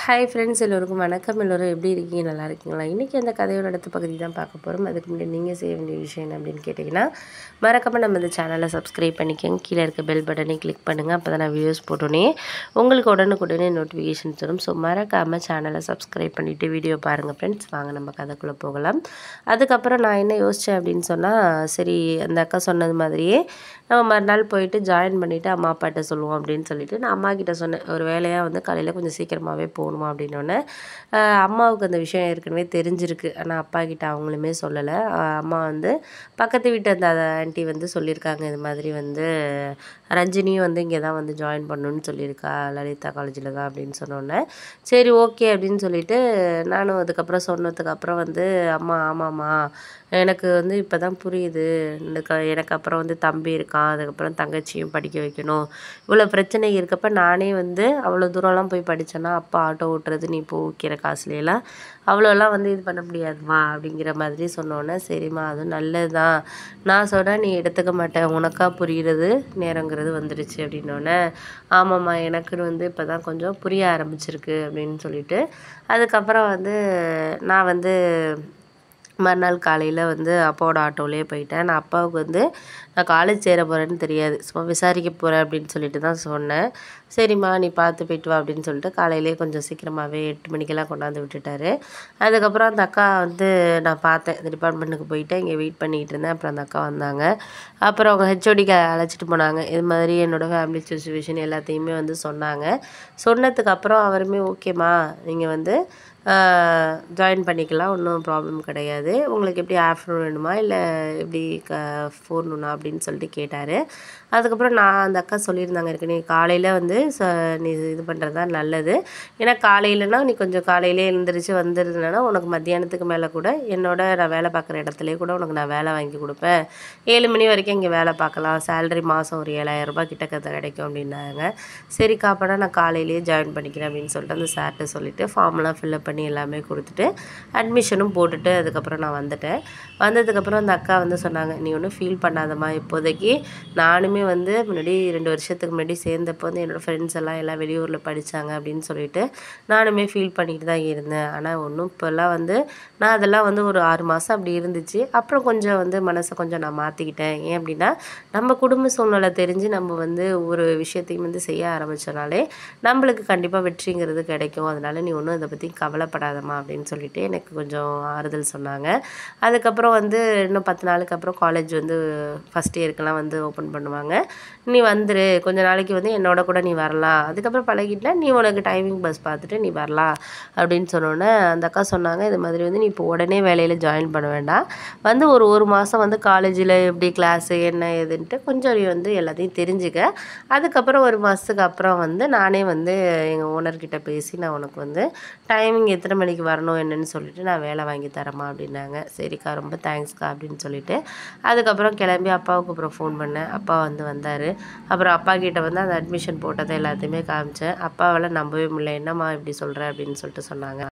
Hi friends, எல்லோருக்கும் வணக்கம். எல்லோரும் எப்படி இருக்கீங்க? நல்லா இருக்கீங்களா? இன்றைக்கி அந்த கதையோட அடுத்த பகுதி தான் பார்க்க போகிறோம். அதுக்கு முன்னாடி நீங்கள் செய்ய வேண்டிய விஷயம் என்ன அப்படின்னு கேட்டிங்கன்னா, மறக்காமல் நம்ம இந்த சேனலை சப்ஸ்கிரைப் பண்ணிக்கோங்க. கீழே இருக்க பெல் பட்டனை கிளிக் பண்ணுங்கள். அப்போ தான் நான் வீடியோஸ் போட்டோன்னே உங்களுக்கு உடனுக்குடனே நோட்டிஃபிகேஷன்ஸ் வரும். ஸோ மறக்காமல் சேனலை சப்ஸ்கிரைப் பண்ணிவிட்டு வீடியோ பாருங்கள் ஃப்ரெண்ட்ஸ். வாங்க நம்ம கதைக்குள்ளே போகலாம். அதுக்கப்புறம் நான் என்ன யோசித்தேன் அப்படின்னு சொன்னால், சரி அந்த அக்கா சொன்னது மாதிரியே நம்ம மறுநாள் போயிட்டு ஜாயின் பண்ணிவிட்டு அம்மா அப்பாட்ட சொல்லுவோம் அப்படின்னு சொல்லிட்டு நான் அம்மா கிட்ட சொன்னேன். ஒரு வேலையாக வந்து காலையில் கொஞ்சம் சீக்கிரமாகவே போகணுமா அப்படின்னோடனே, அம்மாவுக்கு அந்த விஷயம் ஏற்கனவே தெரிஞ்சிருக்கு. ஆனால் அப்பா கிட்ட அவங்களுமே சொல்லலை. அம்மா வந்து பக்கத்து வீட்டு அந்த ஆண்டி வந்து சொல்லியிருக்காங்க, இது மாதிரி வந்து ரஞ்சினியும் வந்து இங்கே தான் வந்து ஜாயின் பண்ணணுன்னு சொல்லியிருக்கா, லலிதா காலேஜில் தான் அப்படின்னு சொன்னோன்னே, சரி ஓகே அப்படின்னு சொல்லிட்டு நானும் அதுக்கப்புறம் சொன்னதுக்கப்புறம் வந்து அம்மா ஆமாம்மா எனக்கு வந்து இப்போ தான் புரியுது, எனக்கு அப்புறம் வந்து தம்பி இருக்கான், அதுக்கப்புறம் தங்கச்சியும் படிக்க வைக்கணும், இவ்வளோ பிரச்சனை இருக்கப்போ நானே வந்து அவ்வளோ தூரம்லாம் போய் படித்தேன்னா அப்பா ஆட்டோ ஓட்டுறது நீ இப்போ வைக்கிற காசுலாம் அவ்வளோலாம் வந்து இது பண்ண முடியாதுமா அப்படிங்கிற மாதிரி சொன்னோன்னே, சரிம்மா அதுவும் நல்லது தான், நான் சொன்னால் நீ எடுத்துக்க மாட்டேன், உனக்கா புரிகிறது நேரங்கிறது வந்துடுச்சு அப்படின்னோடனே, ஆமாம்மா எனக்குன்னு வந்து இப்போ தான் கொஞ்சம் புரிய ஆரம்பிச்சிருக்கு அப்படின்னு சொல்லிட்டு, அதுக்கப்புறம் வந்து நான் வந்து மறுநாள் காலையில் வந்து அப்பாவோட ஆட்டோவிலே போயிட்டேன். நான் அப்பாவுக்கு வந்து நான் காலேஜ் சேர போகிறேன்னு தெரியாது, சும்மா விசாரிக்க போகிறேன் அப்படின்னு சொல்லிட்டு தான் சொன்னேன். சரிம்மா நீ பார்த்து போயிட்டு வா அப்படின்னு சொல்லிட்டு காலையிலே கொஞ்சம் சீக்கிரமாகவே 8 மணிக்கெல்லாம் கொண்டாந்து விட்டுட்டாரு. அதுக்கப்புறம் அந்த அக்கா வந்து நான் பார்த்தேன், இந்த டிபார்ட்மெண்ட்டுக்கு போயிட்டு இங்கே வெயிட் பண்ணிக்கிட்டு இருந்தேன். அப்புறம் அந்த அக்கா வந்தாங்க. அப்புறம் அவங்க ஹெச்ஓடிக்கு அழைச்சிட்டு போனாங்க. இது மாதிரி என்னோடய ஃபேமிலி சிச்சுவேஷன் எல்லாத்தையுமே வந்து சொன்னாங்க. சொன்னதுக்கப்புறம் அவருமே ஓகேம்மா நீங்கள் வந்து ஜாயின் பண்ணிக்கலாம், ஒன்றும் ப்ராப்ளம் கிடையாது, உங்களுக்கு எப்படி ஆஃப்டர்நூன் வேணுமா இல்லை எப்படி ஃபோர்நூனா அப்படின்னு சொல்லிட்டு கேட்டார். அதுக்கப்புறம் நான் அந்த அக்கா சொல்லியிருந்தாங்க ஏற்கனவே காலையில் வந்து நீ இது பண்ணுறது தான் நல்லது, ஏன்னா காலையிலனா நீ கொஞ்சம் காலையிலே எழுந்திரிச்சு வந்துருந்தேன்னா உனக்கு மத்தியானத்துக்கு மேலே கூட நான் வேலை பார்க்குற இடத்துலேயே கூட உனக்கு நான் வேலை வாங்கி கொடுப்பேன், 7 மணி வரைக்கும் இங்கே வேலை பார்க்கலாம், சேலரி மாதம் ஒரு 7,000 ரூபாய் கிட்ட கிடைக்கும் அப்படின்னாங்க. சரிக்கா அப்போனா நான் காலையிலேயே ஜாயின் பண்ணிக்கிறேன் அப்படின்னு சொல்லிட்டு அந்த சார்கிட்ட சொல்லிவிட்டு ஃபார்ம்லாம் ஃபில்அப் பண்ணி எல்லாமே கொடுத்துட்டு அட்மிஷனும் போட்டுட்டு அதுக்கப்புறம் நான் வந்துட்டேன். வந்ததுக்கப்புறம் அந்த அக்கா வந்து சொன்னாங்க, நீ ஒன்றும் ஃபீல் பண்ணாதம்மா, இப்போதைக்கு நானுமே வந்து முன்னாடி 2 வருஷத்துக்கு முன்னாடி சேர்ந்தப்போ வந்து என்னோடய ஃப்ரெண்ட்ஸ் எல்லாம் வெளியூரில் படித்தாங்க அப்படின்னு சொல்லிட்டு நானுமே ஃபீல் பண்ணிட்டு தான் இருந்தேன். ஆனால் ஒன்றும் இப்போல்லாம் வந்து நான் அதெல்லாம் வந்து ஒரு 6 மாதம் அப்படி இருந்துச்சு. அப்புறம் கொஞ்சம் வந்து மனசை கொஞ்சம் நான் மாற்றிக்கிட்டேன். ஏன் அப்படின்னா நம்ம குடும்ப சூழ்நிலை தெரிஞ்சு நம்ம வந்து ஒரு விஷயத்தையும் வந்து செய்ய ஆரம்பித்தோனாலே நம்மளுக்கு கண்டிப்பாக வெற்றிங்கிறது கிடைக்கும். அதனால் நீ ஒன்றும் இதை பற்றி கவலைப்படாதம்மா அப்படின்னு சொல்லிட்டு எனக்கு கொஞ்சம் ஆறுதல் சொன்னாங்க. அதுக்கப்புறம் வந்து இன்னும் 10 நாளுக்கு அப்புறம் காலேஜ் வந்து ஃபஸ்ட் இயருக்கெல்லாம் வந்து ஓப்பன் பண்ணுவாங்க, நீ வந்துரு, கொஞ்ச நாளைக்கு வந்து என்னோட கூட நீ வரலாம், அதுக்கப்புறம் பழகிட்டா நீ உனக்கு டைமிங் பஸ் பார்த்துட்டு நீ வரலாம் அப்படின்னு சொன்னோன்னே அந்த அக்கா சொன்னாங்க, இது மாதிரி வந்து நீ இப்போ உடனே வேலையில் ஜாயின் பண்ண வேண்டாம், வந்து ஒரு மாதம் வந்து காலேஜில் எப்படி கிளாஸு என்ன ஏதுன்ட்டு கொஞ்சம் நீ வந்து எல்லாத்தையும் தெரிஞ்சுக்க, அதுக்கப்புறம் ஒரு மாதத்துக்கு அப்புறம் வந்து நானே வந்து எங்கள் ஓனர்கிட்ட பேசி நான் உனக்கு வந்து டைமிங் எத்தனை மணிக்கு வரணும் என்னன்னு சொல்லிட்டு நான் வேலை வாங்கி தரேம்மா அப்படின்னாங்க. சரிக்கா ரொம்ப தேங்க்ஸ்க்கா அப்படின்னு சொல்லிட்டு அதுக்கப்புறம் கிளம்பி அப்பாவுக்கு அப்புறம் ஃபோன் பண்ணேன். அப்பா வந்தார். அப்புறம் அப்பா கிட்ட வந்து அந்த அட்மிஷன் போட்டதை எல்லாத்தையுமே காமிச்சேன். அப்பாவால் நம்பவே முடியல, என்னம்மா இப்படி சொல்கிற அப்படின்னு சொல்லிட்டு சொன்னாங்க.